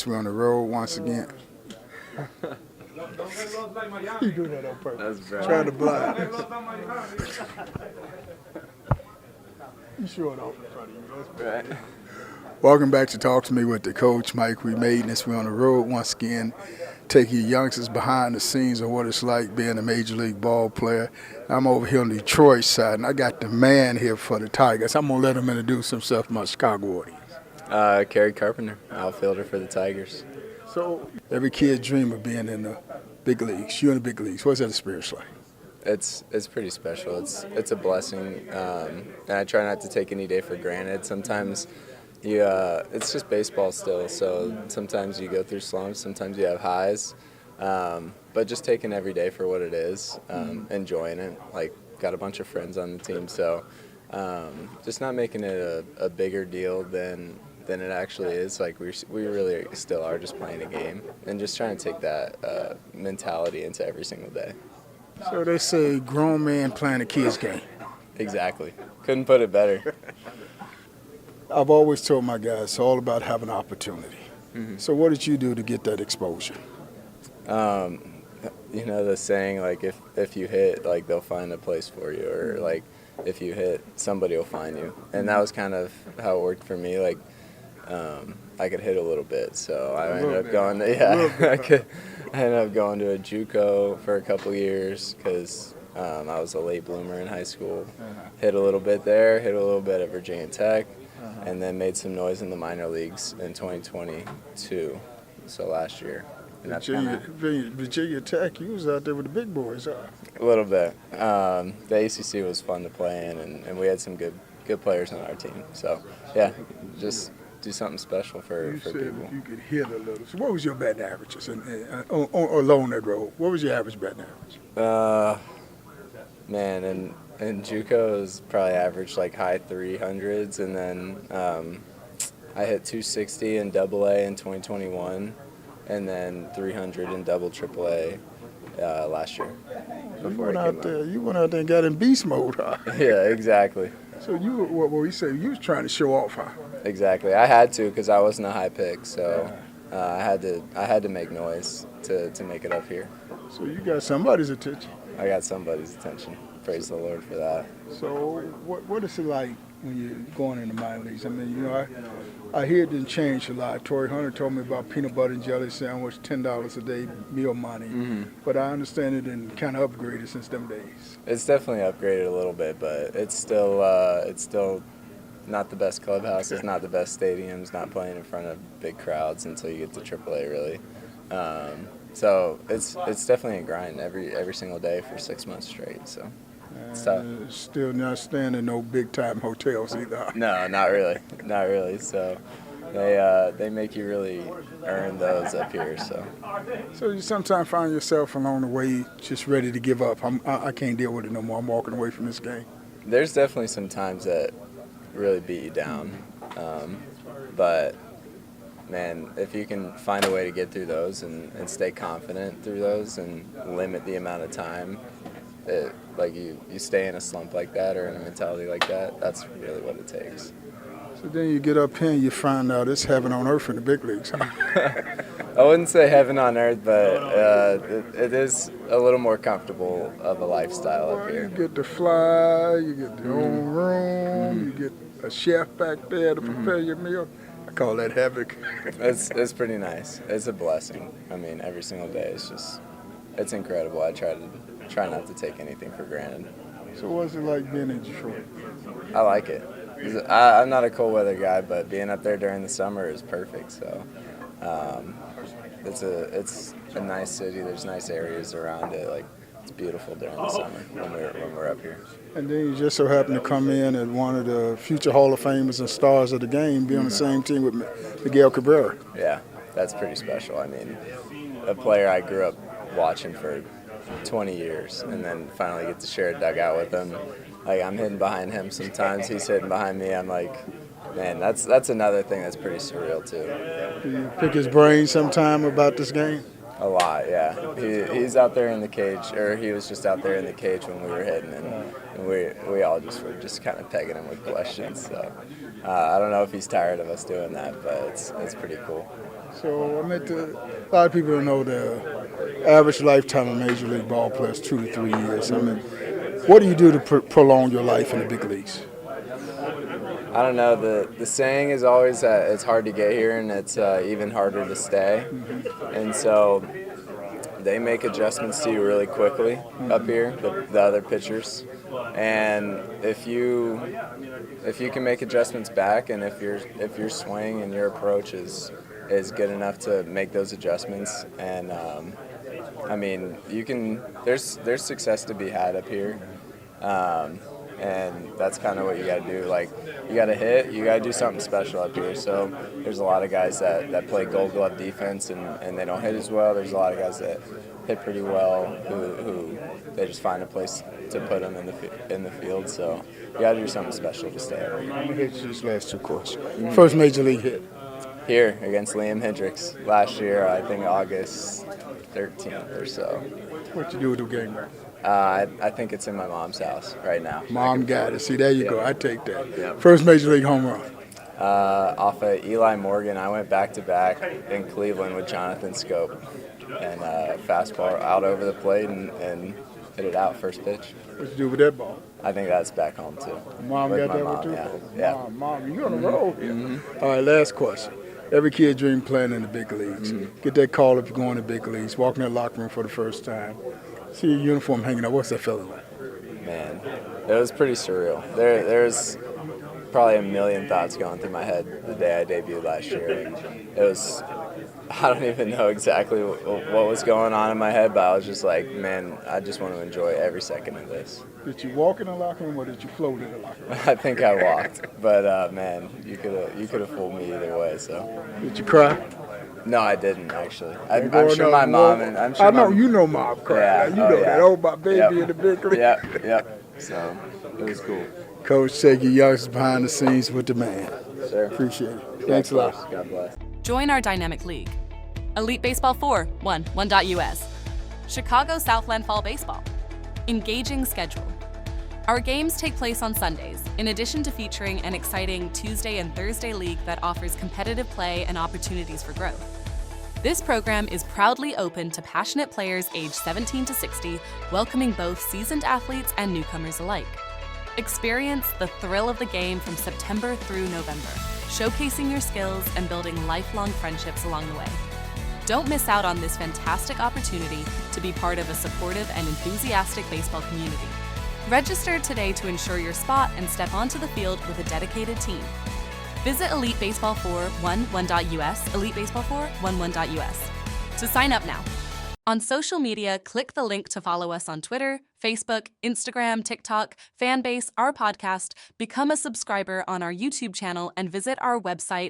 We're on the road once again. You do that on purpose. That's bad. Trying to blind. You sure don't in front of you. That's Right. Welcome back to Talk to Me with the Coach, Mike. We made this. We're on the road once again, taking you youngsters behind the scenes of what it's like being a major league ball player. I'm over here on the Detroit side, and I got the man here for the Tigers. I'm going to let him introduce himself to my Chicago audience. Kerry Carpenter, outfielder for the Tigers. So every kid dream of being in the big leagues. You're in the big leagues. What's that experience like? It's pretty special. It's a blessing, and I try not to take any day for granted. Sometimes it's just baseball still, so sometimes you go through slumps, sometimes you have highs, but just taking every day for what it is, enjoying it. Like, got a bunch of friends on the team, so just not making it a bigger deal than it actually is. Like, we really still are just playing a game and just trying to take that mentality into every single day. So they say grown man playing a kid's game. Exactly. Couldn't put it better. I've always told my guys it's all about having opportunity. Mm-hmm. So what did you do to get that exposure? You know the saying, like, if you hit, like, they'll find a place for you, or like if you hit, somebody will find you. And that was kind of how it worked for me. Like, I could hit a little bit, so I ended up going to I ended up going to a JUCO for a couple years because I was a late bloomer in high school. Hit a little bit there, hit a little bit at Virginia Tech, and then made some noise in the minor leagues in 2022, so last year. And that's Virginia Tech, you was out there with the big boys, huh? a little bit. The ACC was fun to play in, and we had some good players on our team. So, yeah, just do something special for You said people. you could hit a little. So what was your batting averages along that road? What was your average batting average? Man, in JUCO it was probably average like high 300s, and then I hit 260 in AA in 2021, and then 300 in AAA last year. You went out there and got in beast mode, huh? Yeah, exactly. So what we say, you was trying to show off, huh? Exactly. I had to because I wasn't a high pick, so I had to make noise to make it up here. So you got somebody's attention. I got somebody's attention. Praise the Lord for that. So what is it like when you're going into minor leagues? I mean, you know, I hear it didn't change a lot. Torrey Hunter told me about peanut butter and jelly sandwich, $10 a day meal money. Mm-hmm. But I understand it and kind of upgraded since them days. It's definitely upgraded a little bit, but it's still not the best clubhouse. It's not the best stadiums. Not playing in front of big crowds until you get to AAA, really. So it's definitely a grind every single day for 6 months straight. So. It's tough. Still not staying in no big-time hotels either. No, not really. So they make you really earn those up here. So you sometimes find yourself along the way just ready to give up. I can't deal with it no more. I'm walking away from this game. There's definitely some times that really beat you down, but man, if you can find a way to get through those and stay confident through those and limit the amount of time. Like you stay in a slump like that or in a mentality like that, that's really what it takes. So then you get up here and you find out it's heaven on earth in the big leagues. Huh? I wouldn't say heaven on earth, but it is a little more comfortable of a lifestyle up here. You get to fly, you get your own room, you get a chef back there to prepare your meal. I call that havoc. It's pretty nice. It's a blessing. I mean, every single day it's incredible. I try not to take anything for granted. So what's it like being in Detroit? I like it. I'm not a cold weather guy, but being up there during the summer is perfect. So it's a nice city. There's nice areas around it. Like, it's beautiful during the summer when we're up here. And then you just so happen to come in at one of the future Hall of Famers and stars of the game, be on the same team with Miguel Cabrera. Yeah, that's pretty special. I mean, a player I grew up watching for 20 years and then finally get to share a dugout with him. Like, I'm hitting behind him sometimes, he's hitting behind me. I'm like, man, that's another thing that's pretty surreal too. Do you pick his brain sometime about this game? A lot, yeah. He's out there in the cage, or he was just out there in the cage when we were hitting, and we all just were just kind of pegging him with questions. So I don't know if he's tired of us doing that, but it's pretty cool. So a lot of people don't know the average lifetime of Major League ball players 2 to 3 years. What do you do to prolong your life in the big leagues? I don't know. The saying is always that it's hard to get here and it's even harder to stay. And so they make adjustments to you really quickly up here, the other pitchers. And if you can make adjustments back, and if your swing and your approach is good enough to make those adjustments, and you can. There's success to be had up here. And that's kind of what you got to do. Like, you got to hit, you got to do something special up here. So there's a lot of guys that play Gold Glove defense and they don't hit as well. There's a lot of guys that hit pretty well who they just find a place to put them in the field. So you got to do something special to stay up here. I'm going to hit you these last two questions. First Major League hit? Here against Liam Hendricks last year, I think August 13th or so. What you do with the game, right? I think it's in my mom's house right now. Mom got it. See, there you go. I take that. Yep. First Major League home run? Off of Eli Morgan. I went back-to-back in Cleveland with Jonathan Scope. And fastball out over the plate and hit it out first pitch. What you do with that ball? I think that's back home, too. Mom with got that mom, one, too? Yeah. Mom, you're on the road here. All right, last question. Every kid dream playing in the big leagues. Get that call if you're going to big leagues. Walk in that locker room for the first time. See your uniform hanging up. What's that feeling like? Man, it was pretty surreal. There's probably a million thoughts going through my head the day I debuted last year. It was, I don't even know exactly what was going on in my head, but I was just like, man, I just want to enjoy every second of this. Did you walk in the locker room or did you float in the locker room? I think I walked, but man, you could have fooled me either way. So. Did you cry? No, I didn't actually. I'm sure my mom and I'm sure. I know you know mom cried. Yeah, you know that. Oh, my baby in the big league. Yep. So it was cool. Coach, take your youngsters behind the scenes with the man. Sure. Appreciate it. Thanks a lot. God bless. Join our dynamic league. Elite Baseball 4, 1.US. Chicago Southland Fall Baseball. Engaging schedule. Our games take place on Sundays, in addition to featuring an exciting Tuesday and Thursday league that offers competitive play and opportunities for growth. This program is proudly open to passionate players aged 17 to 60, welcoming both seasoned athletes and newcomers alike. Experience the thrill of the game from September through November, showcasing your skills and building lifelong friendships along the way. Don't miss out on this fantastic opportunity to be part of a supportive and enthusiastic baseball community. Register today to ensure your spot and step onto the field with a dedicated team. Visit Elite Baseball 4 1.US, Elite Baseball 4 1.US to sign up now. On social media, click the link to follow us on Twitter, Facebook, Instagram, TikTok, Fanbase, our podcast, become a subscriber on our YouTube channel, and visit our website